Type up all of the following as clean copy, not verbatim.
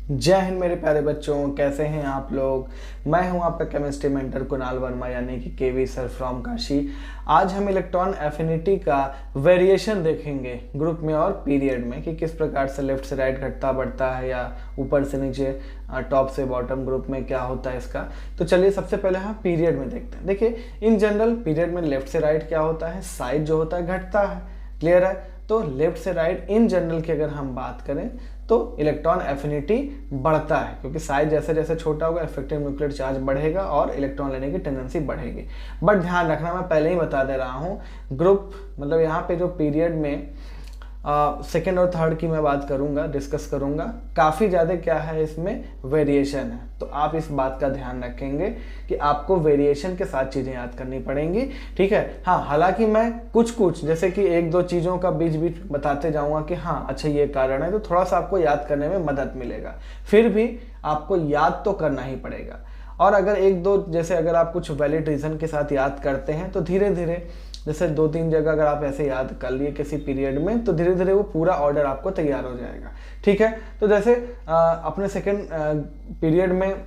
जय हिंद मेरे प्यारे बच्चों, कैसे हैं आप लोग। मैं हूं आपका केमिस्ट्री मेंटर कुणाल वर्मा यानी कि केवी सर फ्रॉम काशी। आज हम इलेक्ट्रॉन एफिनिटी का वेरिएशन देखेंगे ग्रुप में और पीरियड में कि किस प्रकार से लेफ्ट से राइट घटता बढ़ता है या ऊपर से नीचे टॉप से बॉटम ग्रुप में क्या होता है इसका। तो चलिए सबसे पहले हम पीरियड में देखते हैं। देखिए इन जनरल पीरियड में लेफ्ट से राइट क्या होता है, साइज जो होता है घटता है। क्लियर है। तो लेफ्ट से राइट इन जनरल की अगर हम बात करें तो इलेक्ट्रॉन एफिनिटी बढ़ता है, क्योंकि साइज जैसे जैसे छोटा होगा इफेक्टिव न्यूक्लियर चार्ज बढ़ेगा और इलेक्ट्रॉन लेने की टेंडेंसी बढ़ेगी। बट ध्यान रखना, मैं पहले ही बता दे रहा हूँ, ग्रुप मतलब यहाँ पे जो पीरियड में सेकेंड और थर्ड की मैं बात करूंगा, डिस्कस करूंगा, काफ़ी ज़्यादा क्या है इसमें वेरिएशन है। तो आप इस बात का ध्यान रखेंगे कि आपको वेरिएशन के साथ चीज़ें याद करनी पड़ेंगी। ठीक है। हाँ, हालांकि मैं कुछ जैसे कि एक दो चीज़ों का बीच बीच बताते जाऊंगा कि हाँ अच्छा ये कारण है, तो थोड़ा सा आपको याद करने में मदद मिलेगा। फिर भी आपको याद तो करना ही पड़ेगा। और अगर एक दो जैसे अगर आप कुछ वैलिड रीज़न के साथ याद करते हैं तो धीरे धीरे जैसे दो तीन जगह अगर आप ऐसे याद कर लिए किसी पीरियड में तो धीरे धीरे वो पूरा ऑर्डर आपको तैयार हो जाएगा। ठीक है। तो जैसे अपने सेकेंड पीरियड में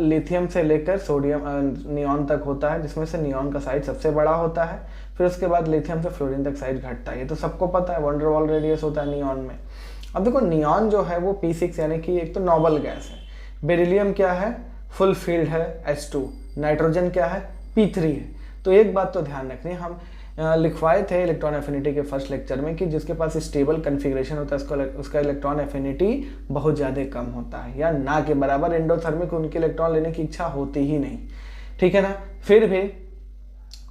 लिथियम से लेकर सोडियम नियॉन तक होता है, जिसमें से नियॉन का साइज सबसे बड़ा होता है। फिर उसके बाद लिथियम से फ्लोरीन तक साइज घटता है, ये तो सबको पता है। वंडर वॉल रेडियस होता है नियॉन में। अब देखो नियॉन जो है वो P6 यानी कि एक तो नोबल गैस है। बेरिलियम क्या है, फुल फील्ड है H2। नाइट्रोजन क्या है, P3 है। तो एक बात तो ध्यान रखनी, हम लिखवाए थे इलेक्ट्रॉन एफिनिटी के फर्स्ट लेक्चर में कि जिसके पास स्टेबल कन्फिग्रेशन होता है उसका इलेक्ट्रॉन एफिनिटी बहुत ज़्यादा कम होता है, या ना के बराबर एंडोथर्मिक उनके इलेक्ट्रॉन लेने की इच्छा होती ही नहीं। ठीक है ना। फिर भी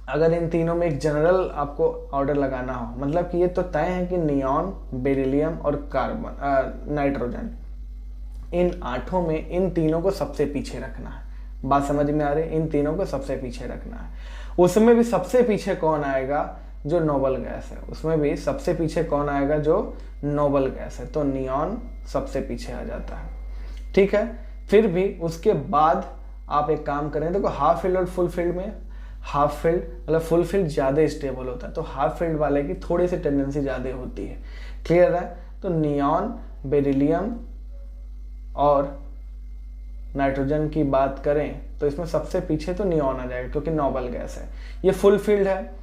अगर इन तीनों में एक जनरल आपको ऑर्डर लगाना हो, मतलब कि ये तो तय है कि नियॉन, बेरिलियम और कार्बन नाइट्रोजन, इन आठों में इन तीनों को सबसे पीछे रखना है। बात समझ में आ रही है। इन तीनों को सबसे पीछे रखना है। उसमें भी सबसे पीछे कौन आएगा, जो नोबल गैस है। उसमें भी सबसे पीछे कौन आएगा, जो नोबल गैस है। तो नियॉन सबसे पीछे आ जाता है। ठीक है। फिर भी उसके बाद आप एक काम करें, देखो हाफ फील्ड और फुल फील्ड में हाफ फील्ड मतलब फुल फील्ड ज़्यादा स्टेबल होता है, तो हाफ फील्ड वाले की थोड़ी सी टेंडेंसी ज़्यादा होती है। क्लियर है। तो नियॉन, बेरिलियम और नाइट्रोजन की बात करें तो इसमें सबसे पीछे तो नियॉन आ जाएगा, क्योंकि नोबल गैस है, ये फुल फील्ड है।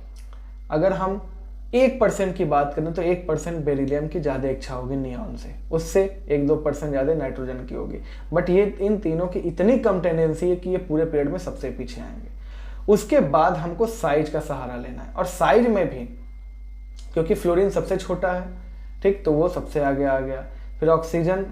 अगर हम 1% की बात करें तो 1% बेरिलियम की ज़्यादा इच्छा होगी नियॉन से, उससे 1-2% ज़्यादा नाइट्रोजन की होगी। बट ये इन तीनों की इतनी कम टेंडेंसी है कि ये पूरे पीरियड में सबसे पीछे आएंगे। उसके बाद हमको साइज का सहारा लेना है, और साइज में भी क्योंकि फ्लोरीन सबसे छोटा है, ठीक, तो वो सबसे आगे आ गया। फिर ऑक्सीजन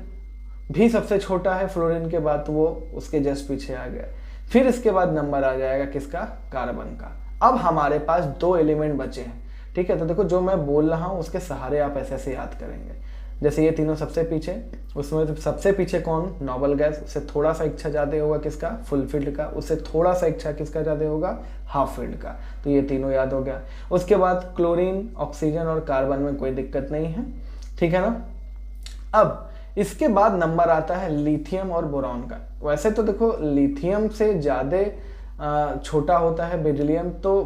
भी सबसे छोटा है फ्लोरीन के बाद, तो वो उसके जस्ट पीछे आ गया। फिर इसके बाद नंबर आ जाएगा किसका, कार्बन का। अब हमारे पास 2 एलिमेंट बचे हैं। ठीक है। तो देखो जो मैं बोल रहा हूँ उसके सहारे आप ऐसे ऐसे याद करेंगे। जैसे ये तीनों सबसे पीछे, उसमें सबसे पीछे कौन, नोबल गैस, उससे थोड़ा सा इच्छा ज़्यादा होगा किसका, फुल फील्ड का। उससे थोड़ा सा इच्छा किसका ज़्यादा होगा, हाफ फील्ड का। तो ये तीनों याद हो गया। उसके बाद क्लोरीन, ऑक्सीजन और कार्बन में कोई दिक्कत नहीं है। ठीक है ना। अब इसके बाद नंबर आता है लिथियम और बोरॉन का। वैसे तो देखो लिथियम से ज़्यादा छोटा होता है बेरिलियम, तो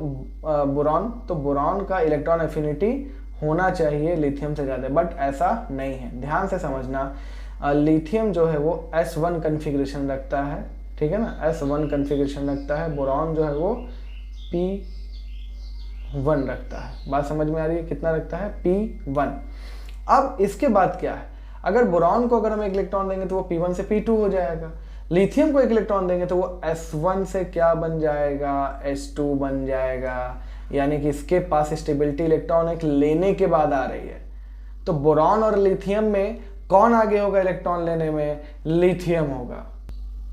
बोरॉन, तो बोरॉन का इलेक्ट्रॉन एफिनिटी होना चाहिए लिथियम से ज़्यादा, बट ऐसा नहीं है। ध्यान से समझना, लिथियम जो है वो S1 कन्फिग्रेशन रखता है। ठीक है ना, S1 कन्फिग्रेशन रखता है। बोरॉन जो है वो P1 रखता है। बात समझ में आ रही है, कितना रखता है, P1। अब इसके बाद क्या है, अगर बोरॉन को अगर हम एक इलेक्ट्रॉन देंगे तो वो P1 से P2 हो जाएगा। लिथियम को एक इलेक्ट्रॉन देंगे तो वो S1 से क्या बन जाएगा, S2 बन जाएगा। यानी कि इसके पास स्टेबिलिटी इलेक्ट्रॉन एक लेने के बाद आ रही है। तो बोरॉन और लिथियम में कौन आगे होगा इलेक्ट्रॉन लेने में, लिथियम होगा।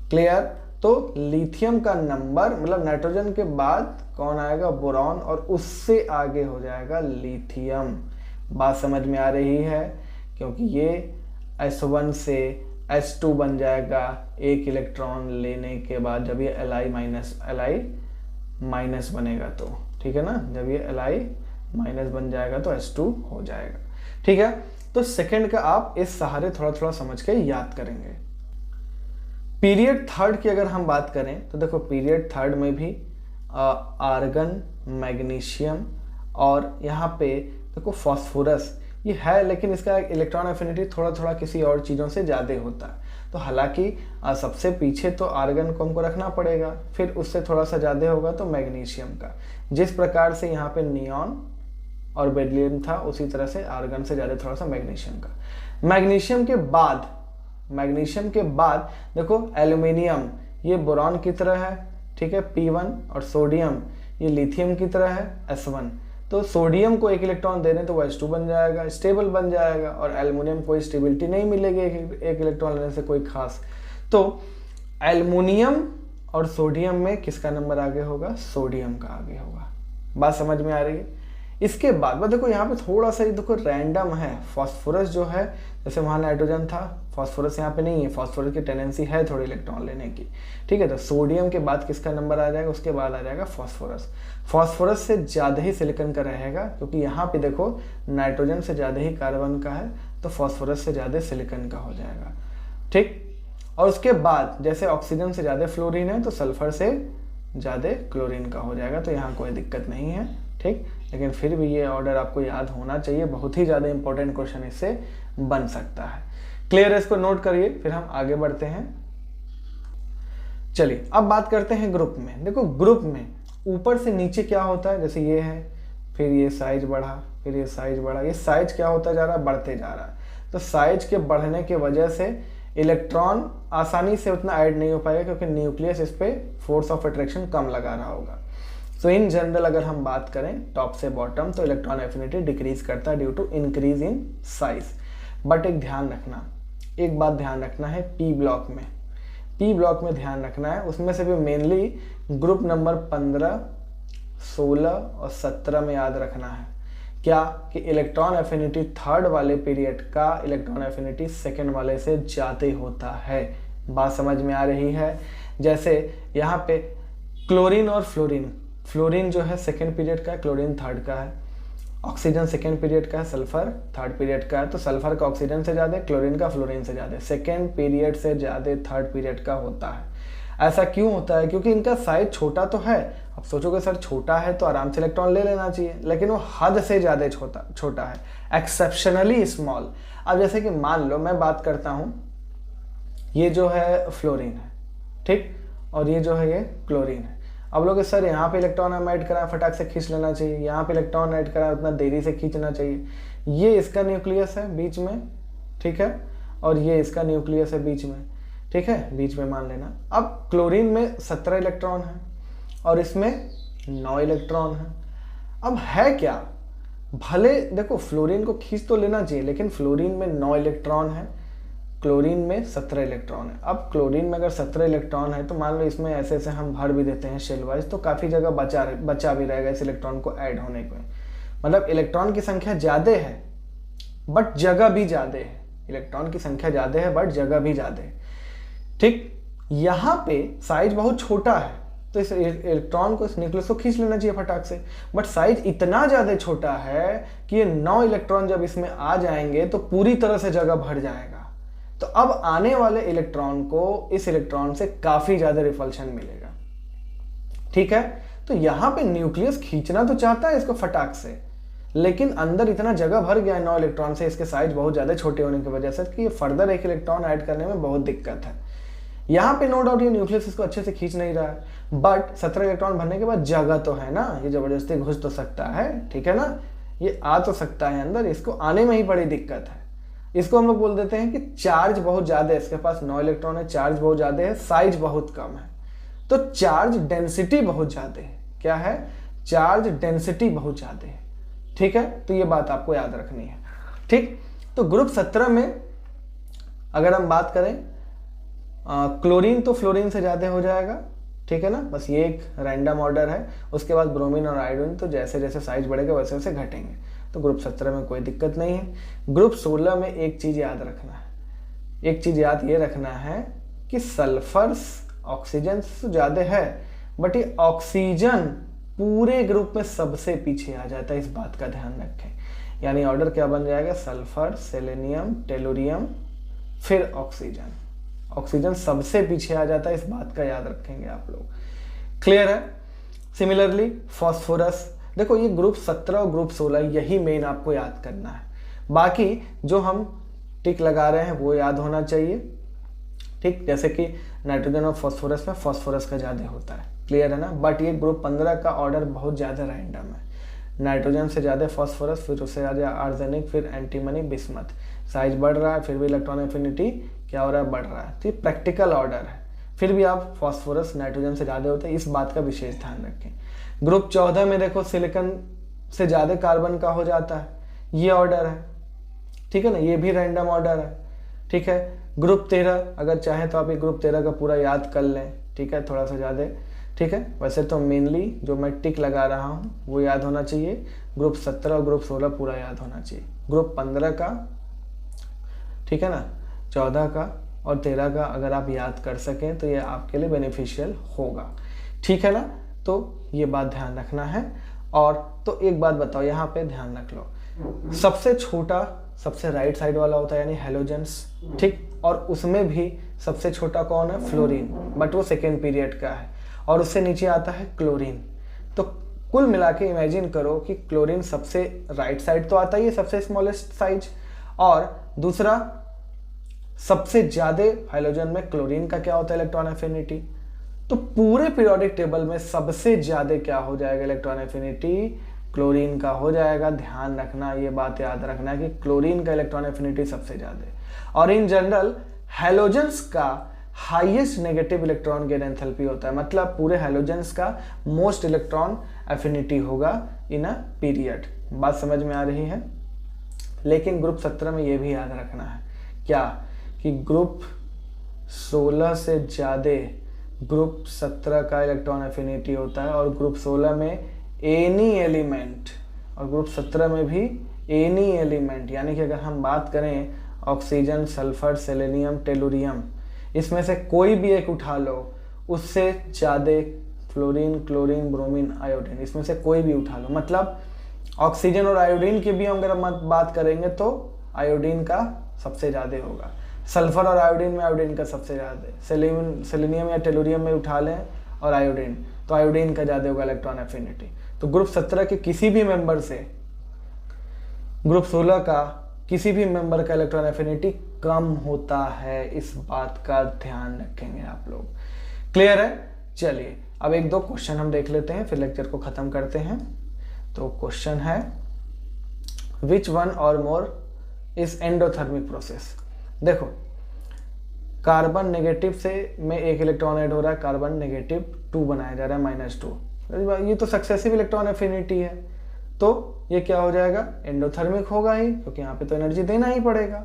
क्लियर। तो लिथियम का नंबर मतलब नाइट्रोजन के बाद कौन आएगा, बोरॉन, और उससे आगे हो जाएगा लिथियम। बात समझ में आ रही है, क्योंकि ये S1 से S2 बन जाएगा एक इलेक्ट्रॉन लेने के बाद, जब ये Li माइनस बनेगा तो। ठीक है ना, जब ये Li माइनस बन जाएगा तो S2 हो जाएगा। ठीक है। तो सेकंड का आप इस सहारे थोड़ा थोड़ा समझ के याद करेंगे। पीरियड थर्ड की अगर हम बात करें तो देखो पीरियड थर्ड में भी आर्गन, मैग्नीशियम और यहाँ पे देखो फॉस्फोरस, ये है, लेकिन इसका इलेक्ट्रॉन एफिनिटी थोड़ा थोड़ा किसी और चीज़ों से ज़्यादा होता है। तो हालांकि सबसे पीछे तो आर्गन को हमको रखना पड़ेगा, फिर उससे थोड़ा सा ज़्यादा होगा तो मैग्नीशियम का। जिस प्रकार से यहाँ पे नियॉन और बेरिलियम था, उसी तरह से आर्गन से ज़्यादा थोड़ा सा मैग्नीशियम का। मैग्नीशियम के बाद देखो एल्यूमिनियम ये बोरॉन की तरह है, ठीक है, P1, और सोडियम ये लिथियम की तरह है, S1। तो सोडियम को एक इलेक्ट्रॉन दे दें तो वो H2 बन जाएगा, स्टेबल बन जाएगा, और एल्युमिनियम कोई स्टेबिलिटी नहीं मिलेगी एक इलेक्ट्रॉन लेने से कोई खास। तो एल्युमिनियम और सोडियम में किसका नंबर आगे होगा? सोडियम का आगे होगा। बात समझ में आ रही है? इसके बाद देखो यहाँ पे थोड़ा सा देखो रैंडम है। फास्फोरस जो है, जैसे वहाँ नाइट्रोजन था, फास्फोरस यहाँ पे नहीं है। फास्फोरस की टेंडेंसी है थोड़ी इलेक्ट्रॉन लेने की, ठीक है। तो सोडियम के बाद किसका नंबर आ जाएगा? उसके बाद आ जाएगा फास्फोरस। फास्फोरस से ज़्यादा ही सिलिकॉन का रहेगा, क्योंकि यहाँ पे देखो नाइट्रोजन से ज़्यादा ही कार्बन का है, तो फास्फोरस से ज़्यादा सिलिकॉन का हो जाएगा, ठीक। और उसके बाद जैसे ऑक्सीजन से ज़्यादा फ्लोरीन है, तो सल्फर से ज़्यादा क्लोरीन का हो जाएगा। तो यहाँ कोई दिक्कत नहीं है, ठीक। लेकिन फिर भी ये ऑर्डर आपको याद होना चाहिए, बहुत ही ज़्यादा इंपॉर्टेंट क्वेश्चन इससे बन सकता है। क्लियर है? इसको नोट करिए, फिर हम आगे बढ़ते हैं। चलिए अब बात करते हैं ग्रुप में। देखो ग्रुप में ऊपर से नीचे क्या होता है, जैसे ये है, फिर ये साइज बढ़ा, फिर ये साइज बढ़ा, ये साइज क्या होता जा रहा है? बढ़ते जा रहा है। तो साइज के बढ़ने की वजह से इलेक्ट्रॉन आसानी से उतना ऐड नहीं हो पाएगा, क्योंकि न्यूक्लियस इस पर फोर्स ऑफ अट्रैक्शन कम लगा रहा होगा। सो इन जनरल अगर हम बात करें टॉप से बॉटम, तो इलेक्ट्रॉन एफिनिटी डिक्रीज करता है due to increase in size. But एक बात ध्यान रखना है, पी ब्लॉक में ध्यान रखना है। उसमें से भी मेनली ग्रुप नंबर 15, 16 और 17 में याद रखना है क्या कि इलेक्ट्रॉन एफिनिटी थर्ड वाले पीरियड का इलेक्ट्रॉन एफिनिटी सेकेंड वाले से ज़्यादा होता है। बात समझ में आ रही है? जैसे यहाँ पे क्लोरीन और फ्लोरीन जो है सेकेंड पीरियड का है, क्लोरीन थर्ड का है। ऑक्सीजन सेकेंड पीरियड का है, सल्फर थर्ड पीरियड का है। तो सल्फर का ऑक्सीजन से ज़्यादा, क्लोरीन का फ्लोरीन से ज़्यादा, सेकेंड पीरियड से ज़्यादा थर्ड पीरियड का होता है। ऐसा क्यों होता है? क्योंकि इनका साइज छोटा तो है। अब सोचोगे सर छोटा है तो आराम से इलेक्ट्रॉन ले लेना चाहिए, लेकिन वो हद से ज़्यादा छोटा है, एक्सेप्शनली स्मॉल। अब जैसे कि मान लो मैं बात करता हूँ, ये जो है फ्लोरीन है, ठीक, और ये जो है ये क्लोरीन है। अब लोग सर यहाँ पे इलेक्ट्रॉन हम ऐड कराएं, फटाक से खींच लेना चाहिए, यहाँ पे इलेक्ट्रॉन ऐड कराएं, उतना देरी से खींचना चाहिए। ये इसका न्यूक्लियस है बीच में, ठीक है, और ये इसका न्यूक्लियस है बीच में, ठीक है, बीच में मान लेना। अब क्लोरीन में 17 इलेक्ट्रॉन है और इसमें 9 इलेक्ट्रॉन है। अब है क्या, भले देखो फ्लोरीन को खींच तो लेना चाहिए, लेकिन फ्लोरीन में 9 इलेक्ट्रॉन है, क्लोरीन में 17 इलेक्ट्रॉन है। अब क्लोरीन में अगर 17 इलेक्ट्रॉन है, तो मान लो इसमें ऐसे ऐसे हम भर भी देते हैं शेल वाइज, तो काफ़ी जगह बचा भी रहेगा इस इलेक्ट्रॉन को ऐड होने को। मतलब इलेक्ट्रॉन की संख्या ज़्यादा है बट जगह भी ज़्यादा है। इलेक्ट्रॉन की संख्या ज़्यादा है बट जगह भी ज़्यादा है, ठीक। यहाँ पे साइज बहुत छोटा है, तो इस इलेक्ट्रॉन को, इस न्यूक्लियस को खींच लेना चाहिए फटाक से। बट साइज इतना ज़्यादा छोटा है कि ये 9 इलेक्ट्रॉन जब इसमें आ जाएंगे तो पूरी तरह से जगह भर जाएगा। तो अब आने वाले इलेक्ट्रॉन को इस इलेक्ट्रॉन से काफ़ी ज़्यादा रिपल्शन मिलेगा, ठीक है। तो यहाँ पे न्यूक्लियस खींचना तो चाहता है इसको फटाक से, लेकिन अंदर इतना जगह भर गया है 9 इलेक्ट्रॉन से, इसके साइज बहुत ज़्यादा छोटे होने की वजह से, कि ये फर्दर एक इलेक्ट्रॉन ऐड करने में बहुत दिक्कत है। यहाँ पे नो डाउट ये न्यूक्लियस इसको अच्छे से खींच नहीं रहा है, बट 17 इलेक्ट्रॉन भरने के बाद जगह तो है ना, ये ज़बरदस्ती घुस तो सकता है, ठीक है ना, ये आ तो सकता है अंदर, इसको आने में ही बड़ी दिक्कत है। इसको हम लोग बोल देते हैं कि चार्ज बहुत ज़्यादा है, इसके पास 9 इलेक्ट्रॉन है, चार्ज बहुत ज़्यादा है, साइज बहुत कम है, तो चार्ज डेंसिटी बहुत ज़्यादा है। क्या है? चार्ज डेंसिटी बहुत ज़्यादा है, ठीक है। तो ये बात आपको याद रखनी है, ठीक। तो ग्रुप 17 में अगर हम बात करें, क्लोरीन तो फ्लोरीन से ज़्यादा हो जाएगा, ठीक है ना, बस ये एक रैंडम ऑर्डर है। उसके बाद ब्रोमीन और आयोडीन तो जैसे जैसे साइज बढ़ेगा वैसे वैसे घटेंगे, तो ग्रुप 17 में कोई दिक्कत नहीं है। ग्रुप 16 में एक चीज़ याद रखना है, एक चीज़ याद ये रखना है कि सल्फर ऑक्सीजन से ज़्यादा है, बट ये ऑक्सीजन पूरे ग्रुप में सबसे पीछे आ जाता है, इस बात का ध्यान रखें। यानी ऑर्डर क्या बन जाएगा? सल्फर, सेलेनियम, टेलुरियम, फिर ऑक्सीजन। ऑक्सीजन सबसे पीछे आ जाता है, इस बात का याद रखेंगे आप लोग। क्लियर है? सिमिलरली फॉस्फोरस, देखो ये ग्रुप 17 और ग्रुप 16 यही मेन आपको याद करना है। बाकी जो हम टिक लगा रहे हैं वो याद होना चाहिए, ठीक। जैसे कि नाइट्रोजन और फॉस्फोरस में फॉस्फोरस का ज़्यादा होता है, क्लियर है ना। बट ये ग्रुप 15 का ऑर्डर बहुत ज़्यादा रैंडम है। नाइट्रोजन से ज़्यादा फॉस्फोरस, फिर उससे ज़्यादा आर्सेनिक, फिर एंटीमनी, बिस्मथ। साइज बढ़ रहा है फिर भी इलेक्ट्रॉन एफिनिटी क्या हो रहा है, बढ़ रहा है। तो ये प्रैक्टिकल ऑर्डर है, फिर भी आप फॉस्फोरस नाइट्रोजन से ज़्यादा होते हैं, इस बात का विशेष ध्यान रखें। ग्रुप 14 में देखो सिलिकॉन से ज़्यादा कार्बन का हो जाता है, ये ऑर्डर है, ठीक है ना, ये भी रैंडम ऑर्डर है, ठीक है। ग्रुप 13 अगर चाहें तो आप ये ग्रुप 13 का पूरा याद कर लें, ठीक है, थोड़ा सा ज़्यादा, ठीक है। वैसे तो मेनली जो मैं टिक लगा रहा हूँ वो याद होना चाहिए। ग्रुप 17 और ग्रुप 16 पूरा याद होना चाहिए। ग्रुप 15 का, ठीक है ना, 14 का और 13 का अगर आप याद कर सकें तो ये आपके लिए बेनिफिशियल होगा, ठीक है ना। तो ये बात ध्यान रखना है। और तो एक बात बताओ, यहाँ पे ध्यान रख लो, सबसे छोटा सबसे राइट साइड वाला होता है यानी हेलोजेंस, ठीक। और उसमें भी सबसे छोटा कौन है, फ्लोरीन, बट वो सेकेंड पीरियड का है। और उससे नीचे आता है क्लोरीन। तो कुल मिला के इमेजिन करो कि क्लोरीन सबसे राइट साइड तो आता ही है, सबसे स्मॉलेस्ट साइज, और दूसरा सबसे ज्यादा हाइड्रोजन में क्लोरीन का क्या होता है, इलेक्ट्रॉन एफिनिटी। तो पूरे पीरियोडिक टेबल में सबसे ज्यादा क्या हो जाएगा, इलेक्ट्रॉन एफिनिटी क्लोरीन का हो जाएगा। ध्यान रखना, ये बात याद रखना कि क्लोरीन का इलेक्ट्रॉन एफिनिटी सबसे ज्यादा। और इन जनरल हैलोजेंस का highest negative electron gain enthalpy होता है, मतलब पूरे हैलोजेंस का मोस्ट इलेक्ट्रॉन एफिनिटी होगा इन अ पीरियड। बात समझ में आ रही है। लेकिन ग्रुप 17 में ये भी याद रखना है क्या, कि ग्रुप 16 से ज़्यादा ग्रुप 17 का इलेक्ट्रॉन एफिनिटी होता है, और ग्रुप 16 में एनी एलिमेंट, और ग्रुप 17 में भी एनी एलिमेंट, यानी कि अगर हम बात करें ऑक्सीजन, सल्फर, सेलेनियम, टेलुरियम, इसमें से कोई भी एक उठा लो, उससे ज़्यादा फ्लोरीन, क्लोरीन, ब्रोमीन, आयोडीन, इसमें से कोई भी उठा लो। मतलब ऑक्सीजन और आयोडीन की भी हम अगर बात करेंगे तो आयोडीन का सबसे ज़्यादा होगा। सल्फर और आयोडीन में आयोडीन का सबसे ज़्यादा, सेलेनियम या टेलुरियम में उठा लें और आयोडीन, तो आयोडीन का ज़्यादा होगा इलेक्ट्रॉन एफिनिटी। तो ग्रुप 17 के किसी भी मेंबर से ग्रुप 16 का किसी भी मेंबर का इलेक्ट्रॉन एफिनिटी कम होता है, इस बात का ध्यान रखेंगे आप लोग। क्लियर है। चलिए अब एक दो क्वेश्चन हम देख लेते हैं, फिर लेक्चर को खत्म करते हैं। तो क्वेश्चन है, विच वन और मोर इज एंडोथर्मिक प्रोसेस। देखो कार्बन नेगेटिव से में एक इलेक्ट्रॉन ऐड हो रहा है, कार्बन नेगेटिव 2 बनाया जा रहा है, -2। ये तो सक्सेसिव इलेक्ट्रॉन एफिनिटी है, तो ये क्या हो जाएगा, एंडोथर्मिक होगा ही, क्योंकि यहाँ पे तो एनर्जी देना ही पड़ेगा।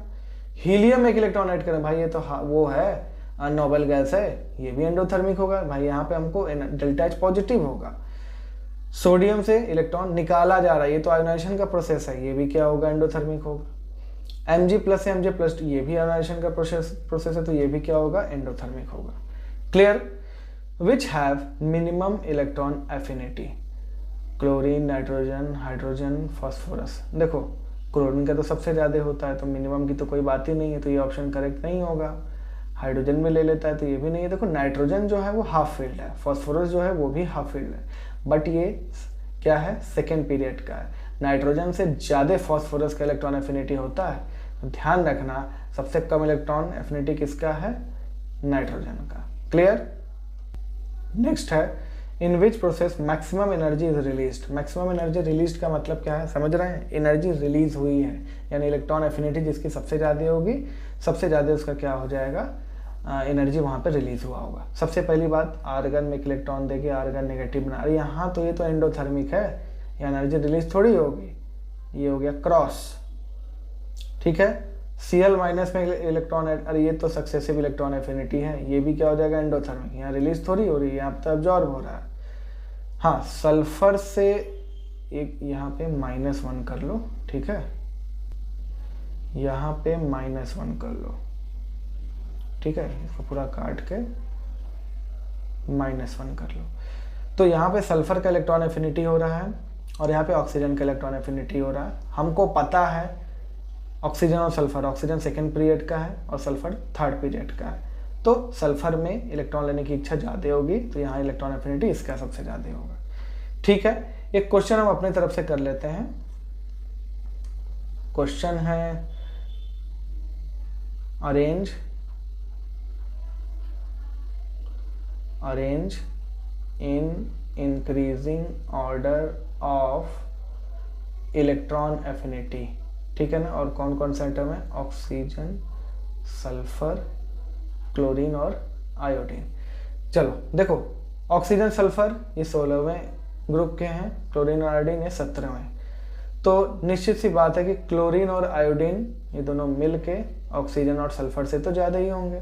हीलियम एक इलेक्ट्रॉन ऐड करें, भाई ये तो वो है नोबल गैस है, ये भी एंडोथर्मिक होगा भाई, यहाँ पे हमको डेल्टा एच पॉजिटिव होगा। सोडियम से इलेक्ट्रॉन निकाला जा रहा है, ये तो आयोनाइजेशन का प्रोसेस है, ये भी क्या होगा, एंडोथर्मिक होगा। Mg+ से Mg+, ये भी आयोनाइजेशन का प्रोसेस है, तो ये भी क्या होगा, एंडोथर्मिक होगा। Clear. Which have minimum electron affinity, chlorine, nitrogen, hydrogen, phosphorus. देखो क्लोरीन का तो सबसे ज़्यादा होता है, तो मिनिमम की तो कोई बात ही नहीं है, तो ये ऑप्शन करेक्ट नहीं होगा। हाइड्रोजन में ले लेता है तो ये भी नहीं है। देखो नाइट्रोजन जो है वो हाफ फील्ड है, फॉस्फोरस जो है वो भी हाफ फील्ड है, बट ये क्या है, सेकेंड पीरियड का है। नाइट्रोजन से ज़्यादा फॉस्फोरस का इलेक्ट्रॉन एफिनिटी होता है, तो ध्यान रखना सबसे कम इलेक्ट्रॉन एफिनिटी किसका है, नाइट्रोजन का। क्लियर। नेक्स्ट है, in which process maximum energy is released. Maximum energy released का मतलब क्या है, समझ रहे हैं, एनर्जी रिलीज हुई है, यानी इलेक्ट्रॉन एफिनिटी जिसकी सबसे ज़्यादा होगी, सबसे ज़्यादा उसका क्या हो जाएगा, एनर्जी वहाँ पे रिलीज हुआ होगा। सबसे पहली बात, आर्गन में एक इलेक्ट्रॉन देके आर्गन नेगेटिव बना रही है, यहाँ तो ये तो एंडोथर्मिक है, या एनर्जी रिलीज थोड़ी होगी, ये हो गया क्रॉस, ठीक है। Cl- में इलेक्ट्रॉन, अरे ये तो सक्सेसिव इलेक्ट्रॉन एफिनिटी है, ये भी क्या हो जाएगा, एंडोथर्मिक, यहाँ रिलीज थोड़ी हो रही है, यहाँ तो एब्जॉर्ब हो रहा है। हाँ सल्फर से एक यहाँ पे -1 कर लो, ठीक है, यहाँ पे -1 कर लो, ठीक है, इसको पूरा काट के -1 कर लो। तो यहाँ पे सल्फर का इलेक्ट्रॉन एफिनिटी हो रहा है, और यहाँ पे ऑक्सीजन का इलेक्ट्रॉन एफिनिटी हो रहा है। हमको पता है ऑक्सीजन और सल्फर, ऑक्सीजन सेकेंड पीरियड का है और सल्फर थर्ड पीरियड का है, तो सल्फर में इलेक्ट्रॉन लेने की इच्छा ज़्यादा होगी, तो यहाँ इलेक्ट्रॉन एफिनिटी इसका सबसे ज़्यादा होगा। ठीक है, एक क्वेश्चन हम अपने तरफ से कर लेते हैं। क्वेश्चन है arrange in increasing order of electron affinity, ठीक है ना। और कौन कौन से एटम है, ऑक्सीजन, सल्फर, क्लोरीन और आयोडीन। चलो देखो, ऑक्सीजन सल्फर ये 16वें ग्रुप के हैं, क्लोरीन और आयोडीन ये 17वें। तो निश्चित सी बात है कि क्लोरीन और आयोडीन ये दोनों मिलके ऑक्सीजन और सल्फर से तो ज़्यादा ही होंगे।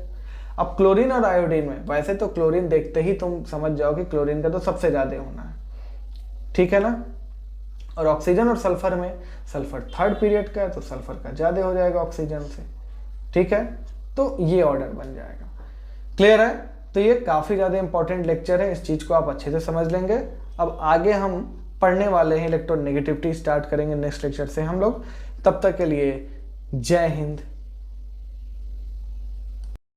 अब क्लोरीन और आयोडीन में, वैसे तो क्लोरीन देखते ही तुम समझ जाओ कि क्लोरीन का तो सबसे ज़्यादा होना है, ठीक है ना। और ऑक्सीजन और सल्फर में, सल्फर थर्ड पीरियड का है तो सल्फर का ज़्यादा हो जाएगा ऑक्सीजन से, ठीक है। तो ये ऑर्डर बन जाएगा। क्लियर है। तो ये काफ़ी ज़्यादा इंपॉर्टेंट लेक्चर है, इस चीज़ को आप अच्छे से समझ लेंगे। अब आगे हम पढ़ने वाले हैं इलेक्ट्रोनेगेटिविटी, स्टार्ट करेंगे नेक्स्ट लेक्चर से हम लोग। तब तक के लिए जय हिंद,